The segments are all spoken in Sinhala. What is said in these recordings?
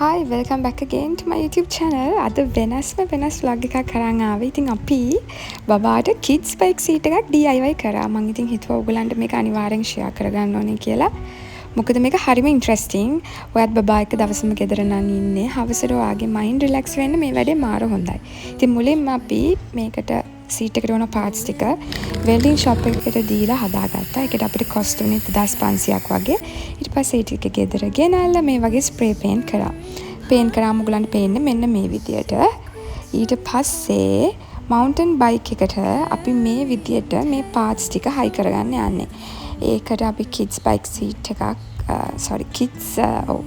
Hi, welcome back again to my YouTube channel. අද වෙනස් vlog එකක් කරන් ආවේ. ඉතින් අපි බබාට kids bike seat එකක් DIY කරා. මම ඉතින් හිතුවා ඔයගලන්ට මේක අනිවාර්යෙන් share කරගන්න ඕනේ කියලා. මොකද මේක හරිම interesting. ඔයත් බබා එක්ක දවසම ගෙදර නම් ඉන්නේ. හවසට ඔයාගේ mind relax වෙන්න මේ වැඩේ මාර හොඳයි. ඉතින් මුලින්ම අපි මේකට සීට් එකට ඕන පාර්ට්ස් ටික වෙල්ඩින් ෂොප් එකකට දීලා හදාගත්තා. ඒකට අපිට cost උනේ 2500ක් වගේ. ඊට පස්සේ ටික ගෙදර ගෙනල්ලා මේ වගේ ස්ප්‍රේ පේන්ට් කරා. පේන්ට් කරාම ඔයගලන්ට පේන්නේ මෙන්න මේ විදියට. ඊට පස්සේ mountain bike එකට අපි මේ විදියට මේ පාර්ට්ස් ටික හයි කරගන්න යන්නේ. ඒකට අපි kids bike seat එකක්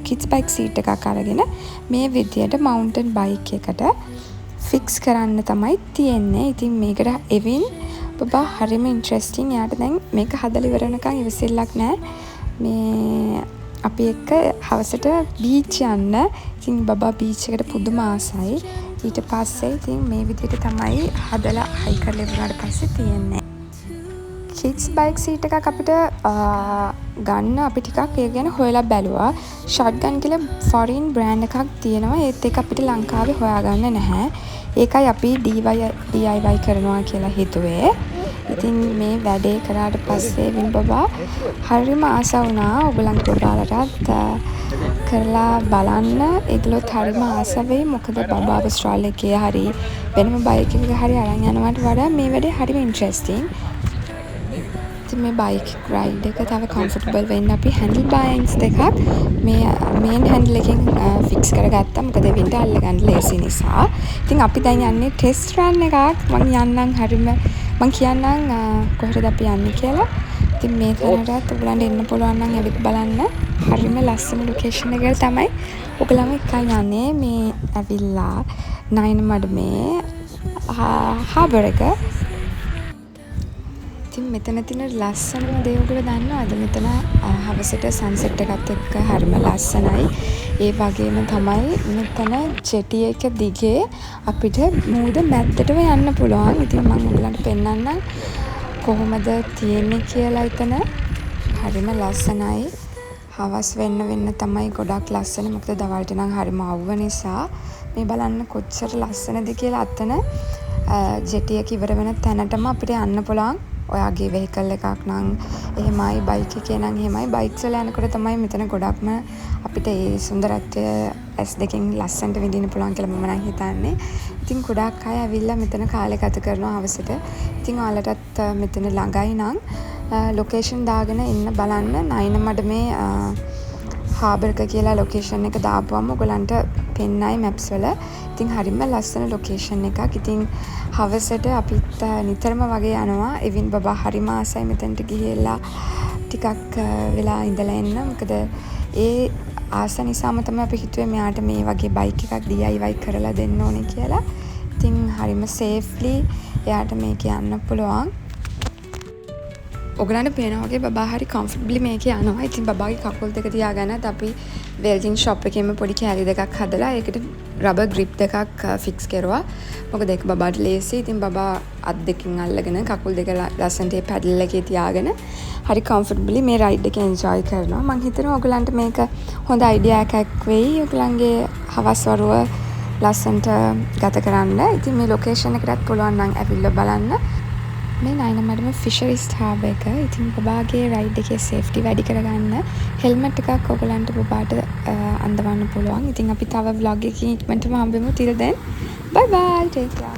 kids bike seat එකක් අරගෙන මේ විදියට mountain bike එකට ෆික්ස් කරන්න තමයි තියෙන්නේ. ඉතින් මේකට එවින් බබා හරිම ඉන්ට්‍රෙස්ටිං. යාට දැන් මේක හදලා ඉවර වෙනකන් ඉවසිල්ලක් නැහැ. මේ අපි එක්ක හවසට බීච් යන්න. ඉතින් බබා බීච් එකට පුදුම ආසයි. ඊට පස්සේ ඉතින් මේ විදිහට තමයි හදලා හයි කරලා ඉවරනාට පස්සේ තියෙන්නේ. kids bike seat එකක් අපිට ගන්න අපි ටිකක් ඒ ගැන හොයලා බැලුවා. shotgun කියලා foreign brand එකක් තියෙනවා. ඒත් ඒක අපිට ලංකාවේ හොයාගන්න නැහැ. ඒකයි අපි DIY කරනවා කියලා හිතුවේ. ඉතින් මේ වැඩේ කරාට පස්සේ වින් බබා හරිම ආස වුණා. ඔයගලන්ට බබාලටත් කරලා බලන්න. ඒගොල්ලොත් හරිම ආස වෙයි. මොකද බබා ඔස්ට්‍රේලියාවේ එකේ හරි වෙනම බයික් එකක හරි අරන් යනවට වඩා මේ වැඩේ හරිම ඉන්ට්‍රෙස්ටිං. මේ බයික් රයිඩ් එක තව කම්ෆර්ටබල් වෙන්න අපි හැන්ඩල් බාර්ස් දෙකක් මේ මේන් හැන්ඩල් එකෙන් ෆික්ස් කරගත්තා. මොකද වින්ට අල්ලගන්න ලේසි නිසා. ඉතින් අපි දැන් යන්නේ ටෙස්ට් රන් එකක්. මම යන්නම් හරිම මම කියන්නම් කොහෙටද අපි යන්නේ කියලා. ඉතින් මේ තැනටත් ඔයගලන්ට එන්න පුළුවන් නම් ඇවිත් බලන්න. හරිම ලස්සන ලොකේෂන් එකක තමයි ඔයගලම එකයි යන්නේ. මේ ඇවිල්ලා නයින මඩමේ හාබර් එක. ඉතින් මෙතන තියෙන ලස්සනම දේ ඔයගොල්ලෝ දන්නවද? මෙතන හවසට සන්සෙට් එකත් එක්ක හරිම ලස්සනයි. ඒ වගේම තමයි මෙතන ජෙටි එක දිගේ අපිට මූද මැද්දටම යන්න පුළුවන්. ඉතින් මම ඔයගලන්ට පෙන්නන්නම් කොහොමද තියෙන්නේ කියලා. එතන හරිම ලස්සනයි. හවස් වෙන්න තමයි ගොඩක් ලස්සන. මොකද දවල්ට නම් හරිම අවුව නිසා. මේ බලන්න කොච්චර ලස්සනද කියලා. අතන ජෙටි එක ඉවර වෙන තැනටම අපිට යන්න පුළුවන්. ඔයාගේ වෙහිකල් එකක් නම් එහෙමයි, බයික් එකේ නම් එහෙමයි. බයික්ස් වල යනකොට තමයි මෙතන ගොඩක්ම අපිට ඒ සුන්දරත්වය S2කින් ලස්සනට විඳින්න පුළුවන් කියලා මම නම් හිතන්නේ. ඉතින් ගොඩක් අය ඇවිල්ලා මෙතන කාලේ ගත කරනවා හවසට. ඉතින් ඔයාලටත් මෙතන ළඟයි නම් ලොකේෂන් දාගෙන ඉන්න බලන්න. නයින මඩමේ හාබර් එක කියලා ලොකේෂන් එක දාපුවම ඔයගලන්ට පෙන්නයි මැප්ස් වල. ඉතින් හරිම ලස්සන ලොකේෂන් එකක්. ඉතින් හවසට අපිත් නිතරම වගේ යනවා. එවින් බබා හරිම ආසයි මෙතනට ගිහිල්ලා ටිකක් වෙලා ඉඳලා එන්න. මොකද ඒ ආස නිසාම තමයි අපි හිතුවේ මෙයාට මේ වගේ බයික් එකක් DIY කරලා දෙන්න ඕනේ කියලා. ඉතින් හරිම සේෆ්ලි එයාට මේක යන්න පුළුවන්. ඔයගලන්ට පේනවා වගේ බබා හරි කම්ෆර්ටබ්ලි මේක යනවා. ඉතින් බබාගේ කකුල් දෙක තියාගන්නත් අපි වෙල්ඩින් ෂොප් එකේම පොඩි කෑලි දෙකක් හදලා ඒකට රබර් ග්‍රිප් දෙකක් ෆික්ස් කරුවා. මොකද ඒක බබාට ලේසි. ඉතින් බබා අත් දෙකකින් අල්ලගෙන කකුල් දෙක ලස්සනට ඒ පැඩල් එකේ තියාගෙන හරි කම්ෆර්ටබ්ලි මේ රයිඩ් එක එන්ජොයි කරනවා. මම හිතනවා ඔයගලන්ට මේක හොඳ අයිඩියා එකක් වෙයි. ඔයගලන්ගේ හවස් වරුව ලස්සනට ගත කරන්න. ඉතින් මේ ලොකේෂන් එකටත් පුළුවන් නම් ඇවිල්ලා බලන්න. මේ නයින මඩම ෆිෂරිස් හාබර් එක. ඉතින් බබාගේ රයිඩ් එකේ සේෆ්ටි වැඩි කරගන්න හෙල්මට් එකක් ඔයගලන්ට බබාට අඳවන්න පුළුවන්. ඉතින් අපි තව vlog එකකින් ඉක්මනටම හම්බෙමු. till then bye bye, take care.